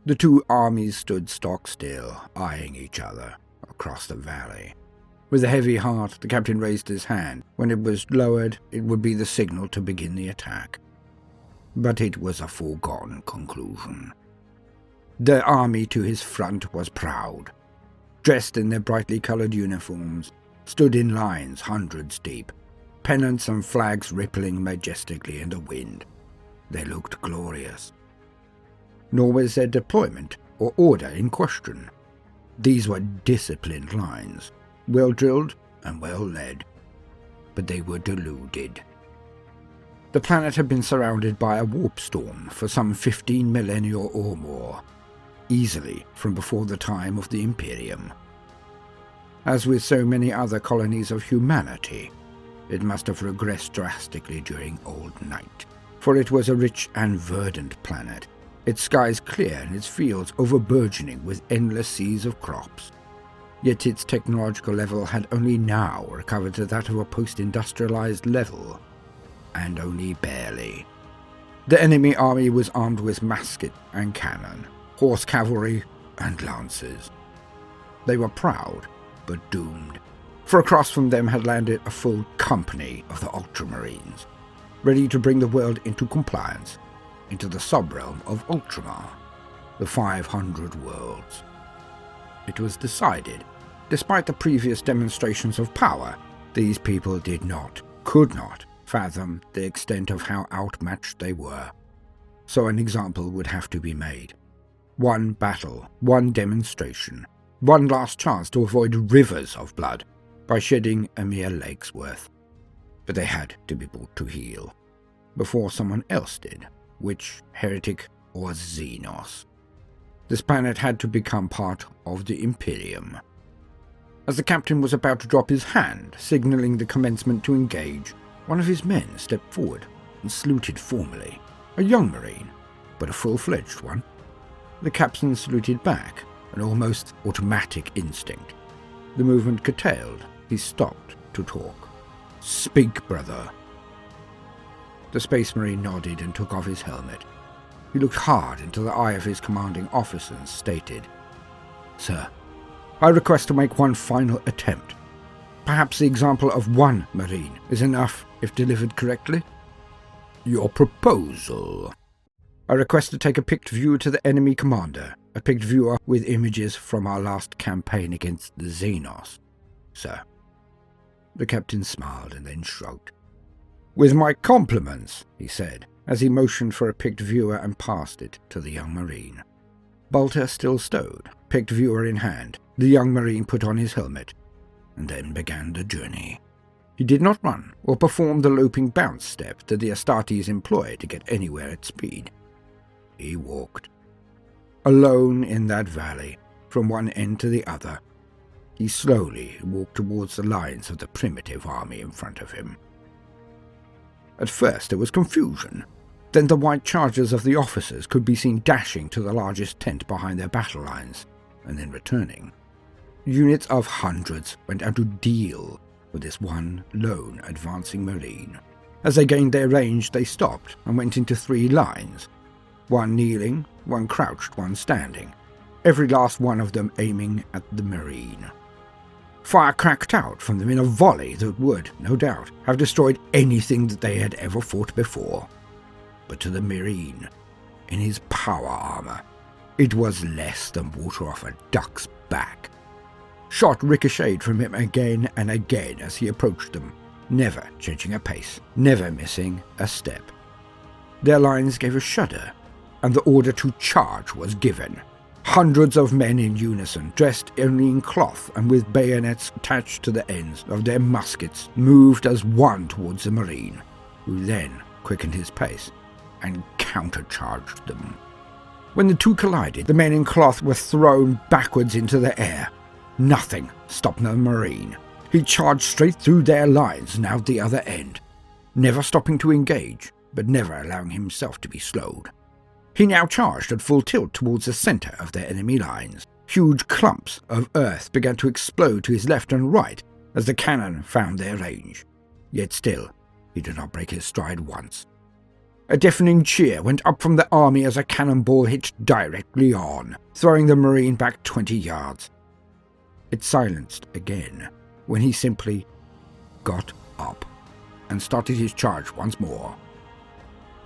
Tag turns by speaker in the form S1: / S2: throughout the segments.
S1: The two armies stood stock still, eyeing each other across the valley. With a heavy heart, the captain raised his hand. When it was lowered, it would be the signal to begin the attack. But it was a foregone conclusion. The army to his front was proud. Dressed in their brightly coloured uniforms, stood in lines hundreds deep, pennants and flags rippling majestically in the wind. They looked glorious. Nor was their deployment or order in question. These were disciplined lines, well drilled and well led. But they were deluded. The planet had been surrounded by a warp storm for some 15 millennia or more, easily from before the time of the Imperium. As with so many other colonies of humanity, it must have regressed drastically during Old Night, for it was a rich and verdant planet, its skies clear and its fields over-burgeoning with endless seas of crops. Yet its technological level had only now recovered to that of a post-industrialized level, and only barely. The enemy army was armed with musket and cannon, horse cavalry and lances. They were proud, but doomed, for across from them had landed a full company of the Ultramarines, ready to bring the world into compliance, into the sub-realm of Ultramar, the 500 worlds. It was decided, despite the previous demonstrations of power, these people could not fathom the extent of how outmatched they were. So an example would have to be made. One battle, one demonstration, one last chance to avoid rivers of blood by shedding a mere lake's worth. But they had to be brought to heel, before someone else did. Which heretic or Xenos? This planet had to become part of the Imperium. As the captain was about to drop his hand, signaling the commencement to engage, one of his men stepped forward and saluted formally. A young marine, but a full-fledged one. The captain saluted back, an almost automatic instinct. The movement curtailed, he stopped to talk. "Speak, brother." The Space Marine nodded and took off his helmet. He looked hard into the eye of his commanding officer and stated, "Sir, I request to make one final attempt. Perhaps the example of one Marine is enough if delivered correctly." "Your proposal?" "I request to take a picked view to the enemy commander, a picked viewer with images from our last campaign against the Xenos, sir." The captain smiled and then shrugged. "With my compliments," he said, as he motioned for a picked viewer and passed it to the young Marine. Balder still stood, picked viewer in hand. The young Marine put on his helmet, and then began the journey. He did not run or perform the loping bounce step that the Astartes employ to get anywhere at speed. He walked. Alone in that valley, from one end to the other, he slowly walked towards the lines of the primitive army in front of him. At first there was confusion. Then the white chargers of the officers could be seen dashing to the largest tent behind their battle lines, and then returning. Units of hundreds went out to deal with this one lone advancing Marine. As they gained their range, they stopped and went into 3 lines. One kneeling, one crouched, one standing, every last one of them aiming at the Marine. Fire cracked out from them in a volley that would, no doubt, have destroyed anything that they had ever fought before. But to the Marine, in his power armor, it was less than water off a duck's back. Shot ricocheted from him again and again as he approached them, never changing a pace, never missing a step. Their lines gave a shudder, and the order to charge was given. Hundreds of men in unison, dressed only in cloth and with bayonets attached to the ends of their muskets, moved as one towards the Marine, who then quickened his pace and countercharged them. When the two collided, the men in cloth were thrown backwards into the air. Nothing stopped the Marine. He charged straight through their lines and out the other end, never stopping to engage, but never allowing himself to be slowed. He now charged at full tilt towards the center of their enemy lines, Huge clumps of earth began to explode to his left and right as the cannon found their range. Yet still, he did not break his stride once. A deafening cheer went up from the army as a cannonball hit directly on, throwing the Marine back 20 yards. It silenced again when he simply got up and started his charge once more.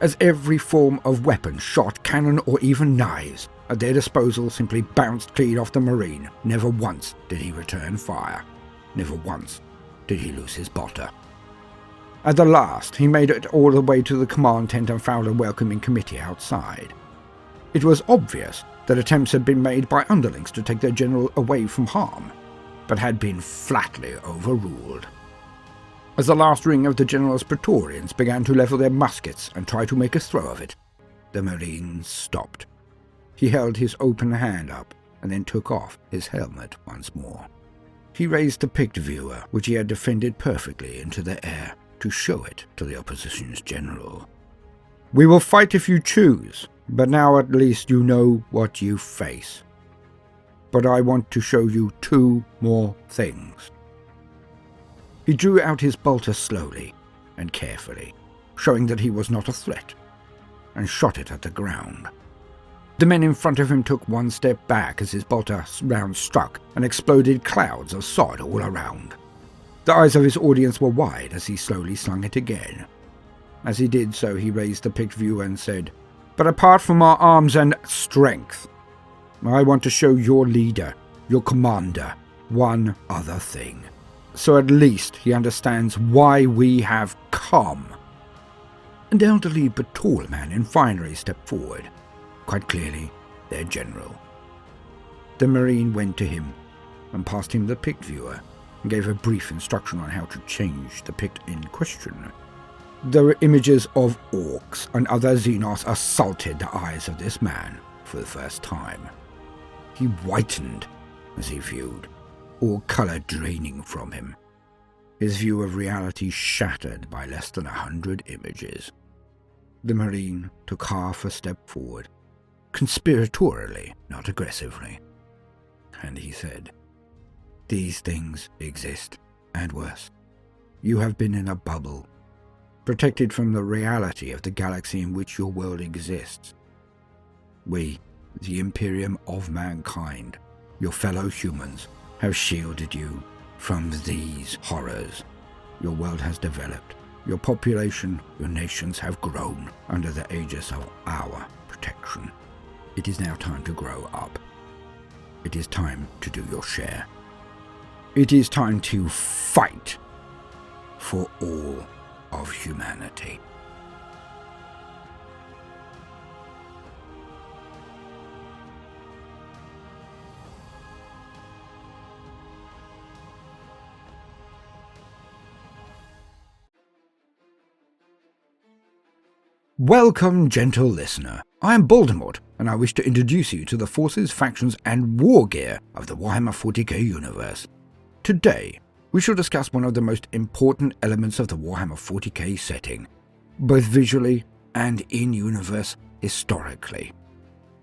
S1: As every form of weapon, shot, cannon, or even knives at their disposal simply bounced clean off the Marine, never once did he return fire. Never once did he lose his bolter. At the last, he made it all the way to the command tent and found a welcoming committee outside. It was obvious that attempts had been made by underlings to take their general away from harm, but had been flatly overruled. As the last ring of the general's Praetorians began to level their muskets and try to make a throw of it, the Marine stopped. He held his open hand up and then took off his helmet once more. He raised the picked viewer, which he had defended perfectly, into the air to show it to the opposition's general. "We will fight if you choose, but now at least you know what you face. But I want to show you 2 more things." He drew out his bolter slowly and carefully, showing that he was not a threat, and shot it at the ground. The men in front of him took one step back as his bolter round struck and exploded clouds of sod all around. The eyes of his audience were wide as he slowly slung it again. As he did so, he raised the picked view and said, "But apart from our arms and strength, I want to show your leader, your commander, one other thing. So at least he understands why we have come." An elderly but tall man in finery stepped forward, quite clearly their general. The Marine went to him and passed him the picked viewer and gave a brief instruction on how to change the picked in question. There were images of orcs and other xenos assaulted the eyes of this man for the first time. He whitened as he viewed, all colour draining from him. His view of reality shattered by less than 100 images. The Marine took half a step forward, conspiratorially, not aggressively, and he said, "These things exist, and worse. You have been in a bubble, protected from the reality of the galaxy in which your world exists. We, the Imperium of mankind, your fellow humans, have shielded you from these horrors. Your world has developed. Your population, your nations have grown under the aegis of our protection. It is now time to grow up. It is time to do your share. It is time to fight for all of humanity." Welcome, gentle listener. I am Baldermort, and I wish to introduce you to the forces, factions, and war gear of the Warhammer 40k universe. Today, we shall discuss one of the most important elements of the Warhammer 40k setting, both visually and in-universe historically.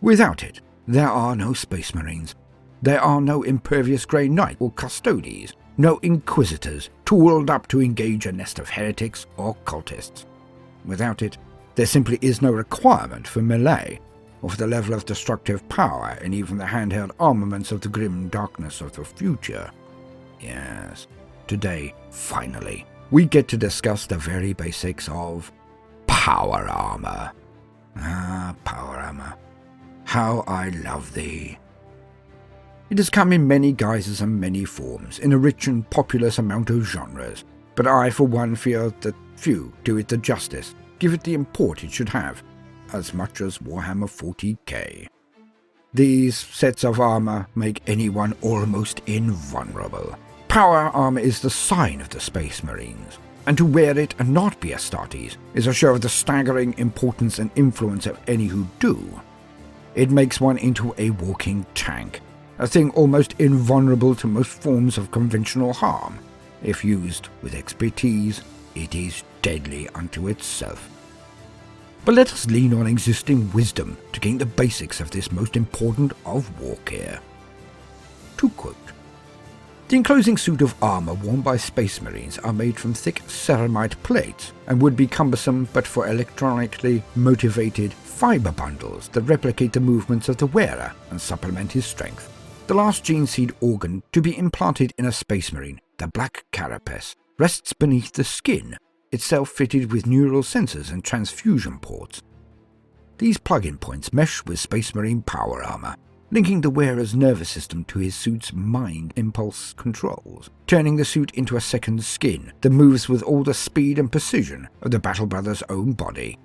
S1: Without it, there are no Space Marines. There are no Impervious Grey Knight or Custodes, no Inquisitors tooled up to engage a nest of heretics or cultists. Without it, there simply is no requirement for melee, or for the level of destructive power and even the handheld armaments of the grim darkness of the future. Yes, today, finally, we get to discuss the very basics of power armor. Ah, power armor. How I love thee. It has come in many guises and many forms, in a rich and populous amount of genres, but I for one feel that few do it the justice, give it the import it should have, as much as Warhammer 40k. These sets of armor make anyone almost invulnerable. Power armor is the sign of the Space Marines, and to wear it and not be Astartes is a show of the staggering importance and influence of any who do. It makes one into a walking tank, a thing almost invulnerable to most forms of conventional harm. If used with expertise, it is deadly unto itself. But let us lean on existing wisdom to gain the basics of this most important of war gear. to quote. The enclosing suit of armour worn by Space Marines are made from thick ceramite plates and would be cumbersome but for electronically motivated fibre bundles that replicate the movements of the wearer and supplement his strength. The last gene seed organ to be implanted in a Space Marine, the black carapace, rests beneath the skin, itself fitted with neural sensors and transfusion ports. These plug-in points mesh with Space Marine power armour, linking the wearer's nervous system to his suit's mind impulse controls, turning the suit into a second skin that moves with all the speed and precision of the Battle Brother's own body.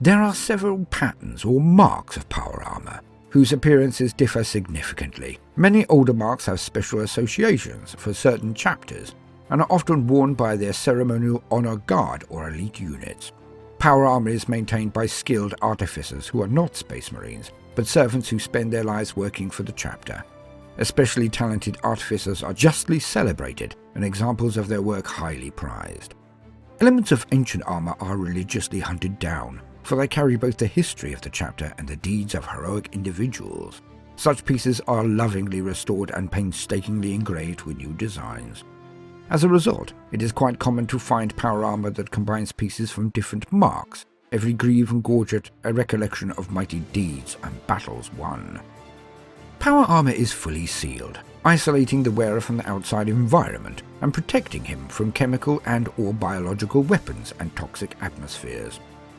S1: There are several patterns or marks of power armour, whose appearances differ significantly. Many older marks have special associations for certain chapters, and are often worn by their ceremonial honor guard or elite units. Power armour is maintained by skilled artificers who are not Space Marines, but servants who spend their lives working for the chapter. Especially talented artificers are justly celebrated, and examples of their work highly prized. Elements of ancient armour are religiously hunted down, for they carry both the history of the chapter and the deeds of heroic individuals. Such pieces are lovingly restored and painstakingly engraved with new designs. As a result, it is quite common to find power armour that combines pieces from different marks, every greave and gorget a recollection of mighty deeds and battles won. Power armour is fully sealed, isolating the wearer from the outside environment and protecting him from chemical and/or biological weapons and toxic atmospheres.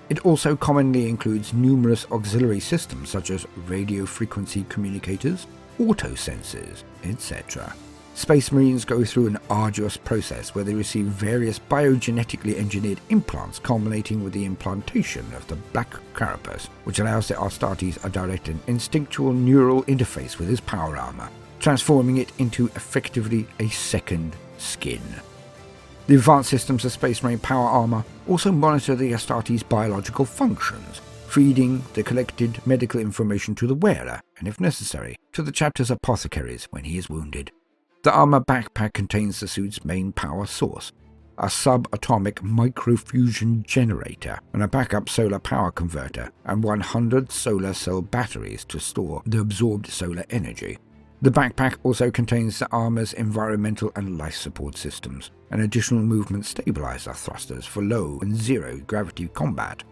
S1: It also commonly includes numerous auxiliary systems such as radio frequency communicators, autosensors, etc. Space Marines go through an arduous process where they receive various biogenetically engineered implants culminating with the implantation of the black carapace, which allows the Astartes a direct and instinctual neural interface with his power armour, transforming it into effectively a second skin. The advanced systems of Space Marine power armour also monitor the Astartes' biological functions, feeding the collected medical information to the wearer, and if necessary, to the chapter's apothecaries when he is wounded. The armour backpack contains the suit's main power source, a subatomic microfusion generator and a backup solar power converter, and 100 solar cell batteries to store the absorbed solar energy. The backpack also contains the armour's environmental and life support systems, and additional movement stabilizer thrusters for low and zero gravity combat.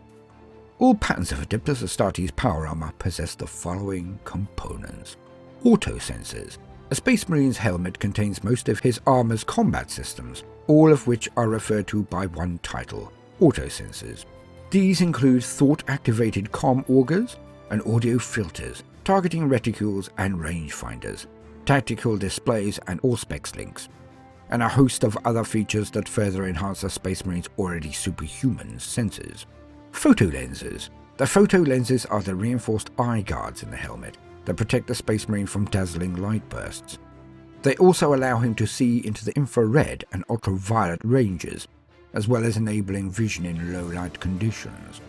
S1: All patterns of Adeptus Astartes power armour possess the following components. Autosensors. A Space Marine's helmet contains most of his armour's combat systems, all of which are referred to by one title, autosensors. These include thought-activated comm augers and audio filters, targeting reticules and rangefinders, tactical displays and Auspex links, and a host of other features that further enhance the Space Marine's already superhuman senses. Photolenses. The photolenses are the reinforced eye guards in the helmet that protect the Space Marine from dazzling light bursts. They also allow him to see into the infrared and ultraviolet ranges, as well as enabling vision in low light conditions.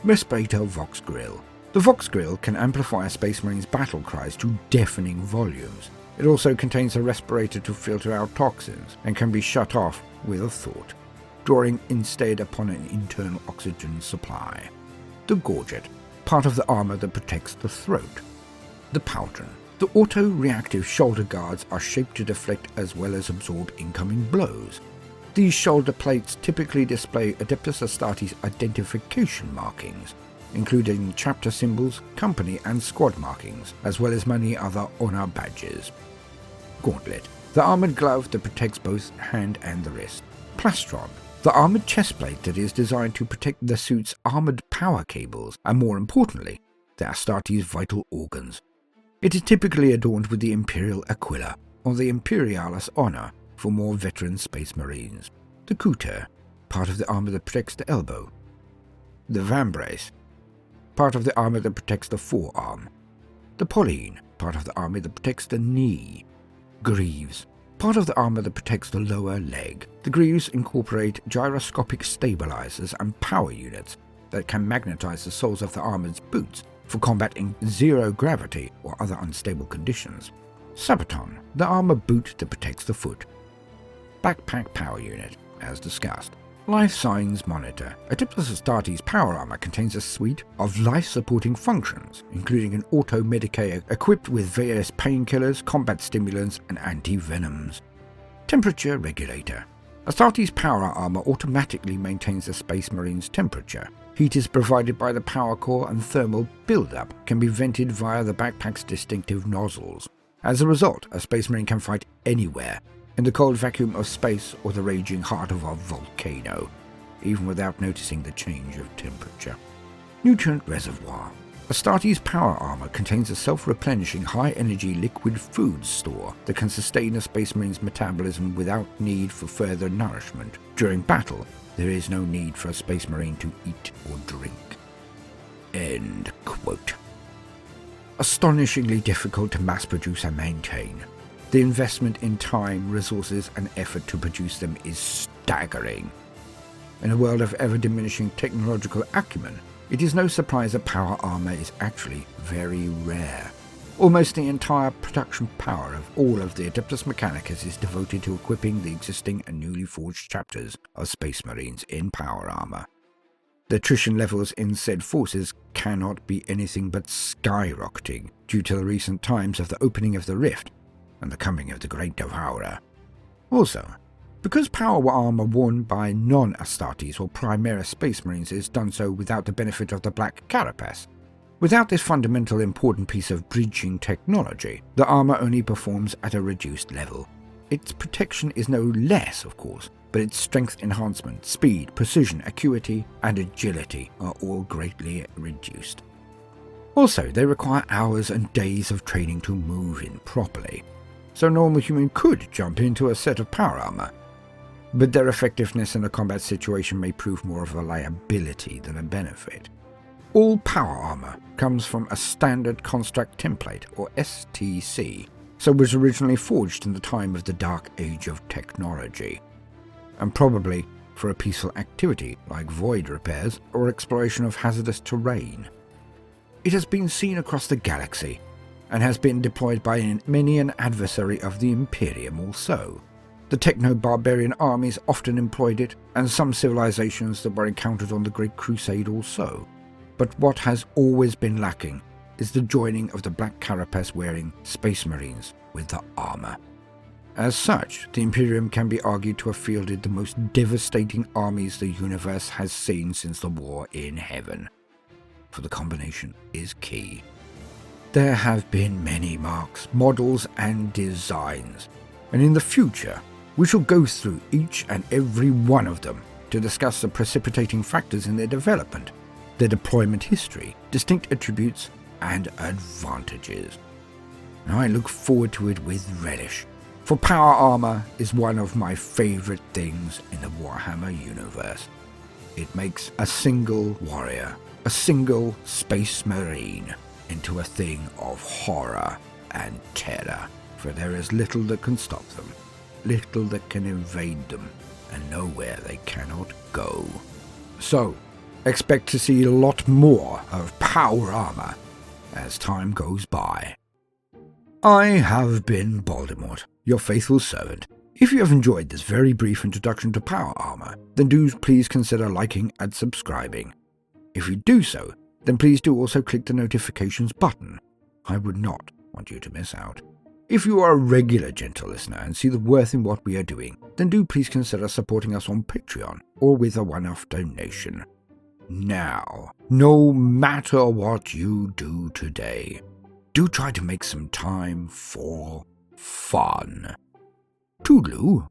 S1: Respirator Vox Grill. The Vox Grill can amplify a Space Marine's battle cries to deafening volumes. It also contains a respirator to filter out toxins and can be shut off with a thought, drawing instead upon an internal oxygen supply. The Gorget, part of the armour that protects the throat. The Pauldron. The auto-reactive shoulder guards are shaped to deflect as well as absorb incoming blows. These shoulder plates typically display Adeptus Astartes identification markings, including chapter symbols, company and squad markings, as well as many other honor badges. Gauntlet. The armoured glove that protects both hand and the wrist. Plastron. The armoured chestplate that is designed to protect the suit's armoured power cables, and more importantly, the Astartes' vital organs. It is typically adorned with the Imperial Aquila, or the Imperialis Honor for more veteran Space Marines. The Couture, part of the armour that protects the elbow. The Vambrace, part of the armour that protects the forearm. The Pauline, part of the armour that protects the knee. Greaves, part of the armour that protects the lower leg. The Greaves incorporate gyroscopic stabilizers and power units that can magnetize the soles of the armour's boots for combat in zero gravity or other unstable conditions. Sabaton, the armour boot that protects the foot. Backpack power unit, as discussed. Life Signs Monitor. Adeptus Astartes power armor contains a suite of life-supporting functions, including an auto-medicator equipped with various painkillers, combat stimulants, and anti-venoms. Temperature Regulator. Astartes power armor automatically maintains the Space Marine's temperature. Heat is provided by the power core, and thermal buildup can be vented via the backpack's distinctive nozzles. As a result, a Space Marine can fight anywhere, in the cold vacuum of space or the raging heart of a volcano, even without noticing the change of temperature. Nutrient Reservoir. Astartes power armor contains a self-replenishing high-energy liquid food store that can sustain a Space Marine's metabolism without need for further nourishment. During battle, there is no need for a Space Marine to eat or drink. End quote. Astonishingly difficult to mass-produce and maintain. The investment in time, resources, and effort to produce them is staggering. In a world of ever-diminishing technological acumen, it is no surprise that power armor is actually very rare. Almost the entire production power of all of the Adeptus Mechanicus is devoted to equipping the existing and newly forged chapters of Space Marines in power armor. The attrition levels in said forces cannot be anything but skyrocketing due to the recent times of the opening of the rift and the coming of the Great Devourer. Also, because power armor worn by non-Astartes or Primaris Space Marines is done so without the benefit of the black carapace, without this fundamental important piece of bridging technology, the armor only performs at a reduced level. Its protection is no less, of course, but its strength enhancement, speed, precision, acuity, and agility are all greatly reduced. Also, they require hours and days of training to move in properly, so a normal human could jump into a set of power armor, but their effectiveness in a combat situation may prove more of a liability than a benefit. All power armor comes from a standard construct template, or STC, so was originally forged in the time of the Dark Age of technology, and probably for a peaceful activity like void repairs or exploration of hazardous terrain. It has been seen across the galaxy, and has been deployed by many an adversary of the Imperium also. The techno-barbarian armies often employed it, and some civilizations that were encountered on the Great Crusade also. But what has always been lacking is the joining of the black carapace-wearing Space Marines with the armor. As such, the Imperium can be argued to have fielded the most devastating armies the universe has seen since the War in Heaven, for the combination is key. There have been many marks, models, and designs, and in the future, we shall go through each and every one of them to discuss the precipitating factors in their development, their deployment history, distinct attributes, and advantages. And I look forward to it with relish, for power armor is one of my favorite things in the Warhammer universe. It makes a single warrior, a single Space Marine, into a thing of horror and terror, for there is little that can stop them, little that can invade them, and nowhere they cannot go. So, expect to see a lot more of power armor as time goes by. I have been Baldermort, your faithful servant. If you have enjoyed this very brief introduction to power armor, then do please consider liking and subscribing. If you do so, then please do also click the notifications button. I would not want you to miss out. If you are a regular gentle listener and see the worth in what we are doing, then do please consider supporting us on Patreon or with a one-off donation. Now, no matter what you do today, do try to make some time for fun. Toodaloo.